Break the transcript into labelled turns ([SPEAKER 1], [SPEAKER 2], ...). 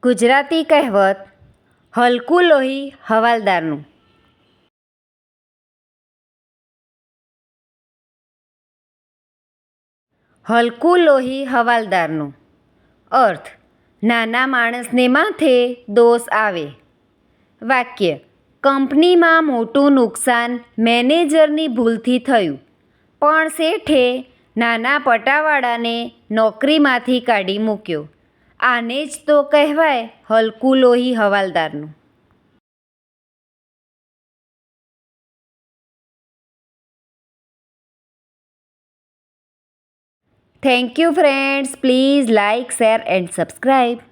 [SPEAKER 1] ગુજરાતી કહેવત હલકું લોહી હવાલદારનું. હલકું લોહી હવાલદારનું અર્થ નાના માણસને માથે દોષ આવે. વાક્ય: કંપનીમાં મોટું નુકસાન મેનેજરની ભૂલથી થયું, પણ શેઠે નાના પટાવાળાને નોકરીમાંથી કાઢી મૂક્યો. આને જ તો કહેવાય હલકું લોહી હવાલદારનું. Thank you friends. Please like, share and subscribe.